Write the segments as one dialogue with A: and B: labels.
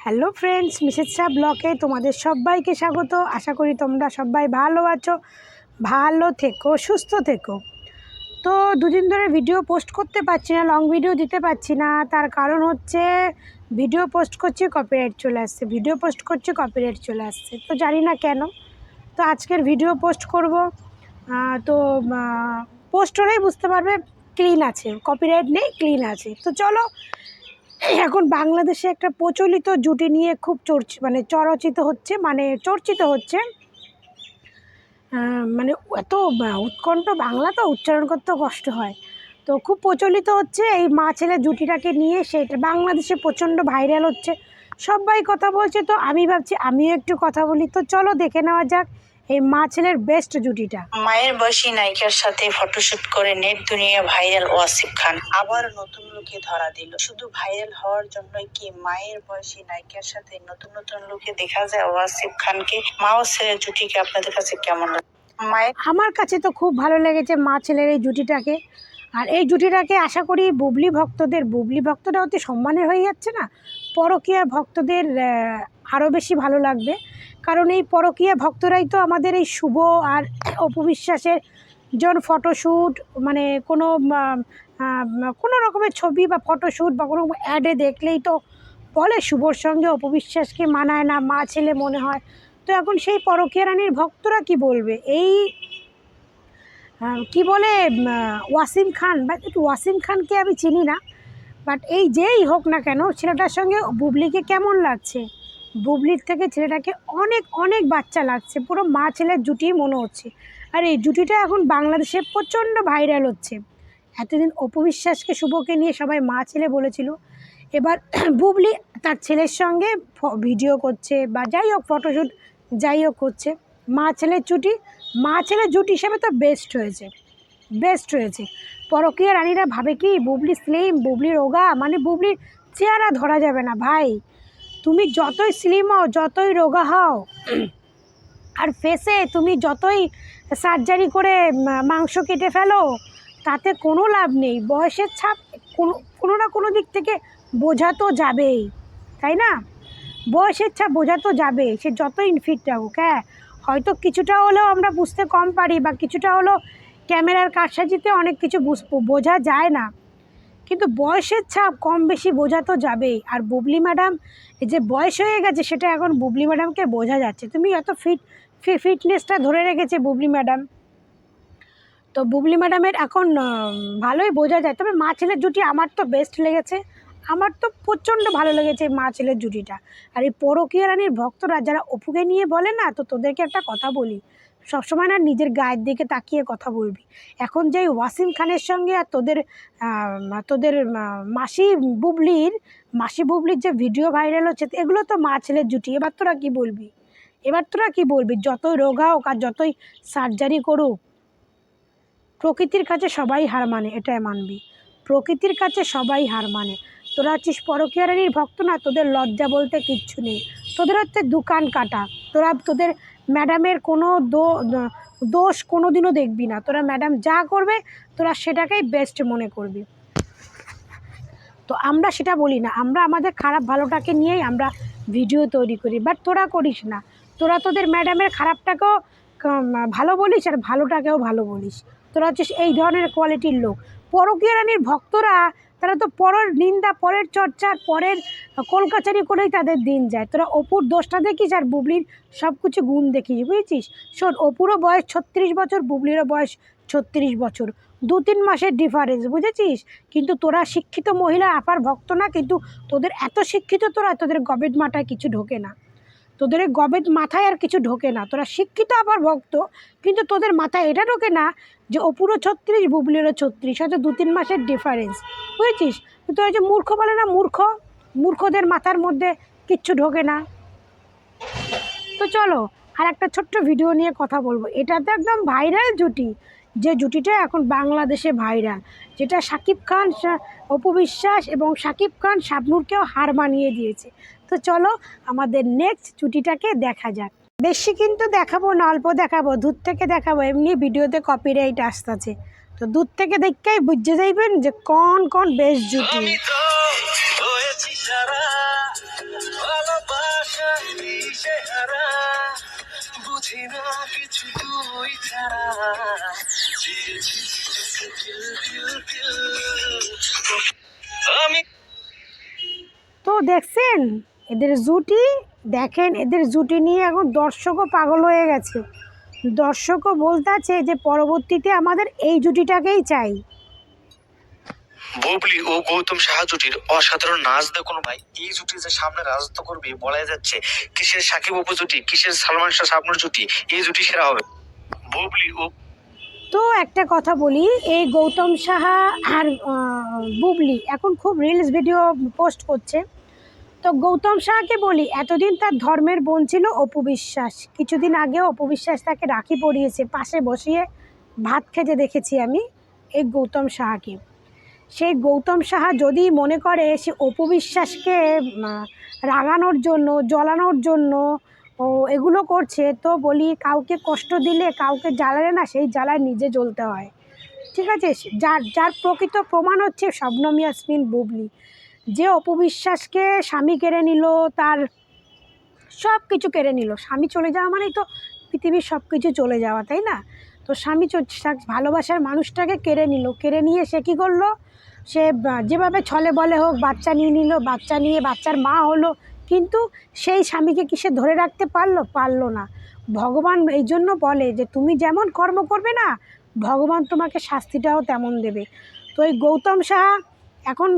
A: Hello friends, Mrs Shah ব্লগে তোমাদের সবাইকে স্বাগত। আশা করি তোমরা সবাই ভালো আছো, ভালো থেকো, সুস্থ থেকো। তো দুদিন ধরে ভিডিও পোস্ট করতে পারছি না, লং ভিডিও দিতে পারছি না। তার কারণ হচ্ছে ভিডিও পোস্ট করছি কপিরাইট চলে আসছে, ভিডিও পোস্ট করছি কপিরাইট চলে আসছে। তো জানি না কেন। তো আজকের ভিডিও পোস্ট করব, তো পোস্ট হলেই বুঝতে পারবে ক্লিন আছে, কপিরাইট নেই, ক্লিন আছে। তো চলো, এখন বাংলাদেশে একটা প্রচলিত জুটি নিয়ে খুব চর্চিত হচ্ছে। মানে এত উৎকণ্ঠ, বাংলা তো উচ্চারণ করতে কষ্ট হয়। তো খুব প্রচলিত হচ্ছে এই মা ছেলে জুটিটাকে নিয়ে, সেটা বাংলাদেশে প্রচণ্ড ভাইরাল হচ্ছে, সবাই কথা বলছে। তো আমি ভাবছি আমিও একটু কথা বলি। তো চলো দেখে নেওয়া যাক এই মা ছেলের বেস্ট জুটিটা।
B: মায়ের বয়সী নায়িকার সাথে ফটোশুট করে নেট দুনিয়া ভাইরাল ওয়াসিফ খান আবার নতুন লুকে ধরা দিল। শুধু ভাইরাল হওয়ার জন্যই কি মায়ের বয়সী নায়িকার সাথে নতুন নতুন লুকে দেখা যায় ওয়াসিফ খানকে? মা ও ছেলের জুটিকে আপনাদের কাছে কেমন লাগে?
A: আমার কাছে তো খুব ভালো লেগেছে মা ছেলের এই জুটিটাকে। আর এই জুটিটাকে আশা করি বুবলি ভক্তরা অতি সম্মানের হয়ে যাচ্ছে না, পরকীয়া ভক্তদের আরও বেশি ভালো লাগবে। কারণ এই পরকীয়া ভক্তরাই তো আমাদের এই শুভ আর অপু বিশ্বাসের যখন ফটোশ্যুট, মানে কোনো রকমের ছবি বা ফটোশ্যুট বা কোনো অ্যাডে দেখলেই তো বলে শুভর সঙ্গে অপু বিশ্বাসকে মানায় না, মা ছেলে মনে হয়। তো এখন সেই পরকীয়া রানীর ভক্তরা কি বলবে? এই কি বলে ওয়াসিম খান, বা ওয়াসিম খানকে আমি চিনি না, বাট এই যেই হোক না কেন, ছেলেটার সঙ্গে বুবলিকে কেমন লাগছে? বুবলির থেকে ছেলেটাকে অনেক অনেক বাচ্চা লাগছে, পুরো মা ছেলের জুটি মনে হচ্ছে। আর এই জুটিটা এখন বাংলাদেশে প্রচণ্ড ভাইরাল হচ্ছে। এতদিন অপু বিশ্বাসকে শুভকে নিয়ে সবাই মা ছেলে বলেছিল, এবার বুবলি তার ছেলের সঙ্গে ভিডিও করছে বা যাই হোক ফটোশ্যুট যাই হোক করছে। মা ছেলের জুটি হিসেবে তো বেস্ট হয়েছে। পরকীয়া রানীরা ভাবে কি বুবলি স্লিম, বুবলি রোগা, মানে বুবলির চেহারা ধরা যাবে না ভাই। তুমি যতই স্লিম হও, যতই রোগা হও, আর ফেসে তুমি যতই সার্জারি করে মাংস কেটে ফেলো, তাতে কোনো লাভ নেই। বয়সের ছাপ কোনো না কোনো দিক থেকে বোঝা তো যাবেই, তাই না? বয়সের ছাপ বোঝা তো যাবে, সে যতই ইনফিট থাকুক। হ্যাঁ, হয়তো কিছুটা হলেও আমরা বুঝতে কম পারি, বা কিছুটা হলেও ক্যামেরার কারসাজিতে অনেক কিছু বোঝা যায় না, কিন্তু বয়সের ছাপ কম বেশি বোঝা তো যাবেই। আর বুবলি ম্যাডাম এই যে বয়স হয়ে গেছে, সেটা এখন বুবলি ম্যাডামকে বোঝা যাচ্ছে। তুমি এত ফিটনেসটা ধরে রেখেছে বুবলি ম্যাডাম, তো বুবলি ম্যাডামের এখন ভালোই বোঝা যায়। তবে মা ছেলের জুটি আমার তো বেস্ট লেগেছে, আমার তো প্রচণ্ড ভালো লেগেছে মা ছেলের জুটিটা। আর এই পরকীয়া রানীর ভক্তরা যারা অপুকে নিয়ে বলে না, তো তোদেরকে একটা কথা বলি, সবসময় না নিজের গায়ের দিকে তাকিয়ে কথা বলবি। এখন যে ওয়াসিম খানের সঙ্গে আর তোদের মাসি বুবলির যে ভিডিও ভাইরাল হচ্ছে, এগুলো তো মা ছেলের জুটি। এবার তোরা কি বলবি? যতই রোগা হোক আর যতই সার্জারি করুক, প্রকৃতির কাছে সবাই হার মানে, এটাই মানবি। প্রকৃতির কাছে সবাই হার মানে। তোরা হচ্ছিস পরকীয়া রানীর ভক্ত না, তোদের লজ্জা বলতে কিচ্ছু নেই। তোদের হচ্ছে দোকান কাটা। তোদের ম্যাডামের কোনো দোষ কোনো দিনও দেখবি না। তোরা ম্যাডাম যা করবে, তোরা সেটাকেই বেস্ট মনে করবি। তো আমরা সেটা বলি না, আমরা আমাদের খারাপ ভালোটাকে নিয়েই আমরা ভিডিও তৈরি করি। বাট তোরা করিস না, তোরা তোদের ম্যাডামের খারাপটাকেও ভালো বলিস আর ভালোটাকেও ভালো বলিস। তোরা হচ্ছিস এই ধরনের কোয়ালিটির লোক। পরকীয়া রানীর ভক্তরা, তারা তো পরের নিন্দা, পরের চর্চা, পরের কলকাচারি করেই তাদের দিন যায়। তোরা অপুর দোষটা দেখিস আর বুবলির সব কিছু গুণ দেখিস, বুঝেছিস? শোন, অপুরও বয়স 36 বছর, বুবলিরও বয়স 36 বছর, 2-3 মাসের ডিফারেন্স, বুঝেছিস? কিন্তু তোরা শিক্ষিত মহিলা আপার ভক্ত না, কিন্তু তোদের এত শিক্ষিত তোদের গবেট মাথায় কিছু ঢোকে না, তোদের গবেট মাথায় আর কিছু ঢোকে না। তোরা শিক্ষিত আপার ভক্ত, কিন্তু তোদের মাথায় এটা ঢোকে না যে অপুরও 36, বুবলিরও 36, হয়তো 2-3 মাসের ডিফারেন্স, বুঝেছিস? তোরা যে মূর্খ বলে না, মূর্খদের মাথার মধ্যে কিচ্ছু ঢোকে না। তো চলো আর একটা ছোট্ট ভিডিও নিয়ে কথা বলবো। এটা তো একদম ভাইরাল জুটি, যে জুটিটা এখন বাংলাদেশে ভাইরাল, যেটা শাকিব খান, অপু বিশ্বাস এবং শাকিব খান শাবনূরকেও হার মানিয়ে দিয়েছে। তো চলো আমাদের নেক্সট জুটিটাকে দেখা যাক। বেশি কিন্তু দেখাবো না, অল্প দেখাবো, দূর থেকে দেখাবো, এমনি ভিডিওতে কপিরাইট আসতেছে। তো দূর থেকে দেখতেই বুঝে যাইবেন যে কোন বেস্ট জুটি। তো দেখছেন এদের জুটি, দেখেন এদের জুটি নিয়ে এখন দর্শকও পাগল হয়ে গেছে। দর্শকও বলতেছে যে পরবর্তীতে আমাদের এই জুটিটাকেই চাই।
C: বুবলি ও গৌতম সাহা জুটির অসাধারণ নাচ দেখুন ভাই। এই জুটি যে সামনে রাজত্ব করবে বলাই যাচ্ছে। কিসের সাকিব অপু জুটি, কিসের সালমান শাহ শাবনূর জুটি, এই জুটি সেরা হবে। বুবলি ও
A: তো একটা কথা বলি, এই গৌতম সাহা আর বুবলি এখন খুব রিলস ভিডিও পোস্ট করছে। তো গৌতম সাহাকে বলি, এতদিন তার ধর্মের বোন ছিল অপু বিশ্বাস। কিছুদিন আগেও অপু বিশ্বাস তাকে রাখি পরিয়েছে, পাশে বসিয়ে ভাত খেতে দেখেছি আমি এই গৌতম সাহাকে। সেই গৌতম সাহা যদি মনে করে সে অপু বিশ্বাসকে রাগানোর জন্য, জ্বলানোর জন্য ও এগুলো করছে, তো বলি কাউকে কষ্ট দিলে, কাউকে জ্বালালে না, সেই জ্বালায় নিজে জ্বলতে হয়। ঠিক আছে, যার যার প্রকৃত প্রমাণ হচ্ছে শবনম ইয়াসমিন বুবলি, যে অপু বিশ্বাসকে স্বামী কেড়ে নিল, তার সব কিছু কেড়ে নিল। স্বামী চলে যাওয়া মানেই তো পৃথিবীর সব কিছু চলে যাওয়া, তাই না? তো স্বামী ভালোবাসার মানুষটাকে কেড়ে নিল, কেড়ে নিয়ে সে কী করলো, সে যেভাবে ছলে বলে হোক বাচ্চা নিয়ে নিল, বাচ্চা নিয়ে বাচ্চার মা হলো, কিন্তু সেই স্বামীকে কি সে ধরে রাখতে পারলো না। ভগবান এই জন্য বলে যে তুমি যেমন কর্ম করবে না, ভগবান তোমাকে শাস্তিটাও তেমন দেবে। তো এই গৌতম সাহা এখন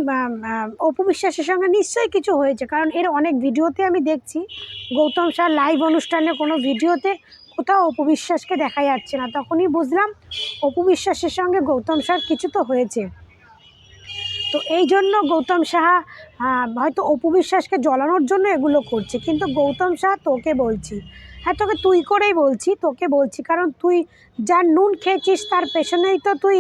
A: অপু বিশ্বাসের সঙ্গে নিশ্চয়ই কিছু হয়েছে, কারণ এর অনেক ভিডিওতে আমি দেখছি গৌতম সাহা লাইভ অনুষ্ঠানে কোনো ভিডিওতে কোথাও অপু বিশ্বাসকে দেখা যাচ্ছে না। তখনই বুঝলাম অপু বিশ্বাসের সঙ্গে গৌতম সাহার কিছু তো হয়েছে। তো এই জন্য গৌতম সাহা হয়তো অপু বিশ্বাসকে জ্বলানোর জন্য এগুলো করছে। কিন্তু গৌতম সাহা তোকে বলছি, হ্যাঁ তোকে তুই করেই বলছি, তোকে বলছি, কারণ তুই যার নুন খেয়েছিস তার পেছনেই তো তুই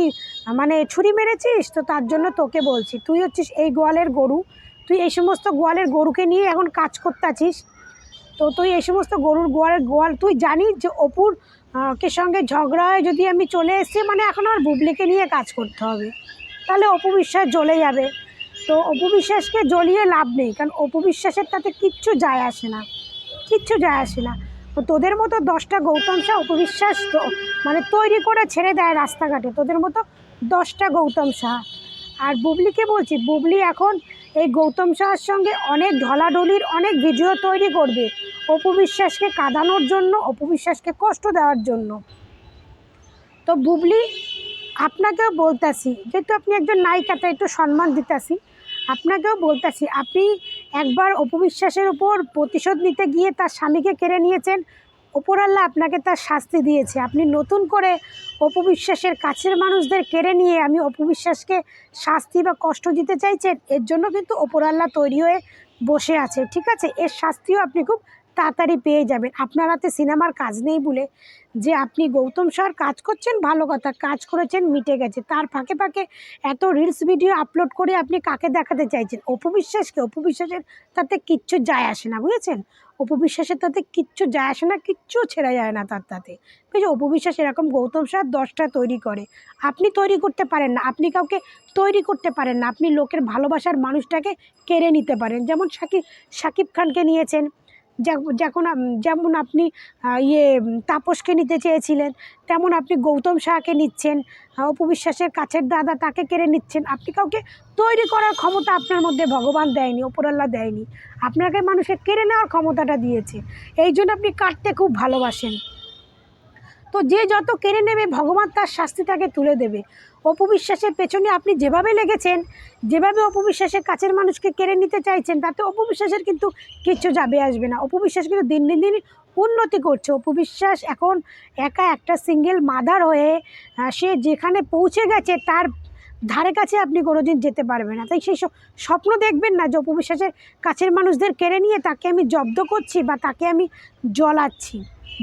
A: মানে ছুরি মেরেছিস। তো তার জন্য তোকে বলছি, তুই হচ্ছিস এই গোয়ালের গরু, তুই এই সমস্ত গোয়ালের গরুকে নিয়ে এখন কাজ করতে আছিস। তো তুই এই সমস্ত গরুর গোয়াল তুই জানিস যে অপুর কে সঙ্গে ঝগড়া হয়ে যদি আমি চলে এসেছি, মানে এখন আর বুবলিকে নিয়ে কাজ করতে হবে, তাহলে অপু বিশ্বাস জ্বলে যাবে। তো অপু বিশ্বাসকে জ্বলিয়ে লাভ নেই, কারণ অপু বিশ্বাসের তাতে কিচ্ছু যায় আসে না, কিচ্ছু যায় আসে না। তো তোদের মতো 10টা গৌতম সাহা অপু বিশ্বাস মানে তৈরি করে ছেড়ে দেয় রাস্তাঘাটে, তোদের মতো 10টা গৌতম সাহা। আর বুবলিকে বলছি, বুবলি এখন এই গৌতম সাহার সঙ্গে অনেক ঢলাঢলির অনেক ভিডিও তৈরি করবে অপু বিশ্বাসকে কাঁদানোর জন্য, অপু বিশ্বাসকে কষ্ট দেওয়ার জন্য। তো বুবলি আপনাকেও বলতাছি, যেহেতু আপনি একজন নায়িকা তাই একটু সম্মান দিতাছি, আপনাকেও বলতাছি, আপনি একবার অপু বিশ্বাসের উপর প্রতিশোধ নিতে গিয়ে তার স্বামীকে কেড়ে নিয়েছেন, উপরাল্লাহ আপনাকে তার শাস্তি দিয়েছে। আপনি নতুন করে অপু বিশ্বাসের কাছের মানুষদের কেড়ে নিয়ে আমি অপু বিশ্বাসকে শাস্তি বা কষ্ট দিতে চাইছেন, এর জন্য কিন্তু উপরাল্লাহ তৈরি হয়ে বসে আছে। ঠিক আছে, এর শাস্তিও আপনি খুব তাড়াতাড়ি পেয়ে যাবেন। আপনার হাতে সিনেমার কাজ নেই বলে যে আপনি গৌতম সাহার কাজ করছেন, ভালো কথা, কাজ করেছেন, মিটে গেছে। তার ফাঁকে ফাঁকে এত রিলস ভিডিও আপলোড করে আপনি কাকে দেখাতে চাইছেন? অপু বিশ্বাসকে। অপু বিশ্বাসের তাতে কিচ্ছু যায় আসে না, বুঝেছেন? অপু বিশ্বাসের তাতে কিচ্ছু যায় আসে না, কিচ্ছু ছেড়ে যায় না তার তাতে। বুঝলি, অপু বিশ্বাস এরকম গৌতম সাহা 10টা তৈরি করে, আপনি তৈরি করতে পারেন না, আপনি কাউকে তৈরি করতে পারেন না। আপনি লোকের ভালোবাসার মানুষটাকে কেড়ে নিতে পারেন, যেমন শাকিব খানকে নিয়েছেন, যেমন আপনি তাপসকে নিতে চেয়েছিলেন, তেমন আপনি গৌতম সাহাকে নিচ্ছেন, অপু বিশ্বাসের কাছের দাদা তাকে কেড়ে নিচ্ছেন। আপনি কাউকে তৈরি করার ক্ষমতা আপনার মধ্যে ভগবান দেয়নি, উপরাল্লাহ দেয়নি, আপনাকে মানুষকে কেড়ে নেওয়ার ক্ষমতাটা দিয়েছে। এই জন্য আপনি কাটতে খুব ভালোবাসেন। তো যে যত কেড়ে নেবে ভগবান তার শাস্তি তাকে তুলে দেবে। অপু বিশ্বাসের পেছনে আপনি যেভাবে লেগেছেন, যেভাবে অপু বিশ্বাসের কাছের মানুষকে কেড়ে নিতে চাইছেন, তাতে অপু বিশ্বাসের কিন্তু কিচ্ছু যাবে আসবে না। অপু বিশ্বাস কিন্তু দিন দিন উন্নতি করছে। অপু বিশ্বাস এখন একা একটা সিঙ্গেল মাদার হয়ে সে যেখানে পৌঁছে গেছে তার ধারে কাছে আপনি কোনোদিন যেতে পারবেন না। তাই সেই স্বপ্ন দেখবেন না যে অপু বিশ্বাসের কাছের মানুষদের কেড়ে নিয়ে তাকে আমি জব্দ করছি বা তাকে আমি জ্বলাচ্ছি।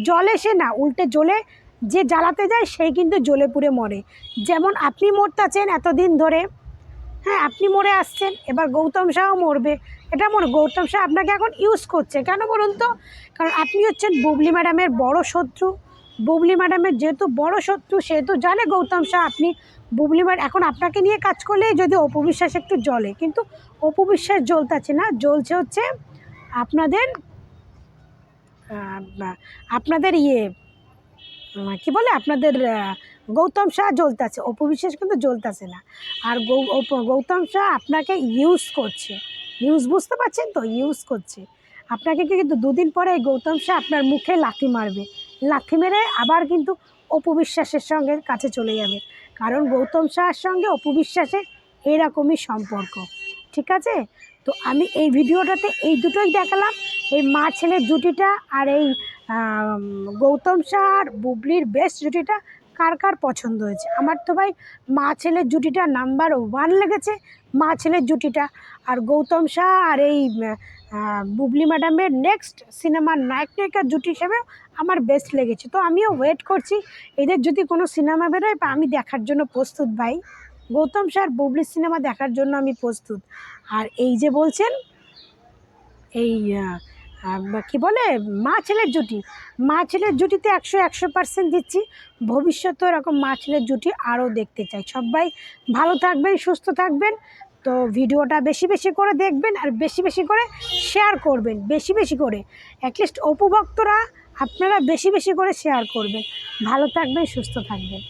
A: জলে সে না, উল্টে জ্বলে যে জ্বালাতে যায় সেই কিন্তু জ্বলে পুড়ে মরে। যেমন আপনি মরতেছেন এতদিন ধরে, হ্যাঁ আপনি মরে আসছেন, এবার গৌতম সাহাও মরবে। এটা গৌতম সাহা আপনাকে এখন ইউজ করছে, কেন বলুন তো? কারণ আপনি হচ্ছেন বুবলি ম্যাডামের বড় শত্রু। বুবলি ম্যাডামের যেহেতু বড় শত্রু, সেহেতু জানে গৌতম সাহা আপনি বুবলি ম্যাডাম এখন আপনাকে নিয়ে কাজ করলে যদি অপু বিশ্বাস একটু জ্বলে, কিন্তু অপু বিশ্বাস জ্বলতেছে না, জ্বলছে হচ্ছে আপনাদের আপনাদের কি বলে, আপনাদের গৌতম শাহ জ্বলতেছে, অপু বিশ্বাস কিন্তু জ্বলতেছে না। আর গৌতম শাহ আপনাকে ইউজ করছে, ইউজ বুঝতে পারছেন তো, ইউজ করছে আপনাকে। কিন্তু দুদিন পরে এই গৌতম শাহ আপনার মুখে লাথি মারবে, লাথি মেরে আবার কিন্তু অপু বিশ্বাসের সঙ্গে কাছে চলে যাবে, কারণ গৌতম শাহের সঙ্গে অপু বিশ্বাসের এরকমই সম্পর্ক, ঠিক আছে? তো আমি এই ভিডিওটাতে এই দুটোই দেখালাম, এই মা ছেলের জুটিটা আর এই গৌতম শাহ আর বুবলির বেস্ট জুটিটা কার কার পছন্দ হয়েছে। আমার তো ভাই মা ছেলের জুটিটা নাম্বার 1 লেগেছে, মা ছেলের জুটিটা। আর গৌতম শাহ আর এই বুবলি ম্যাডামের নেক্সট সিনেমার নায়ক নায়িকার জুটি হিসেবে আমার বেস্ট লেগেছে। তো আমিও ওয়েট করছি এদের যদি কোনো সিনেমা বেরোয়, আমি দেখার জন্য প্রস্তুত ভাই, গৌতম শাহ আর বুবলির সিনেমা দেখার জন্য আমি প্রস্তুত। আর এই যে বলছেন এই কী বলে মা ছেলের জুটি, মা ছেলের জুটিতে 100% দিচ্ছি, ভবিষ্যতে এরকম মা ছেলের জুটি আরও দেখতে চাই। সবাই ভালো থাকবেন, সুস্থ থাকবেন। তো ভিডিওটা বেশি বেশি করে দেখবেন আর বেশি বেশি করে শেয়ার করবেন, বেশি বেশি করে, অ্যাটলিস্ট অপু ভক্তরা আপনারা বেশি বেশি করে শেয়ার করবেন। ভালো থাকবেন, সুস্থ থাকবেন।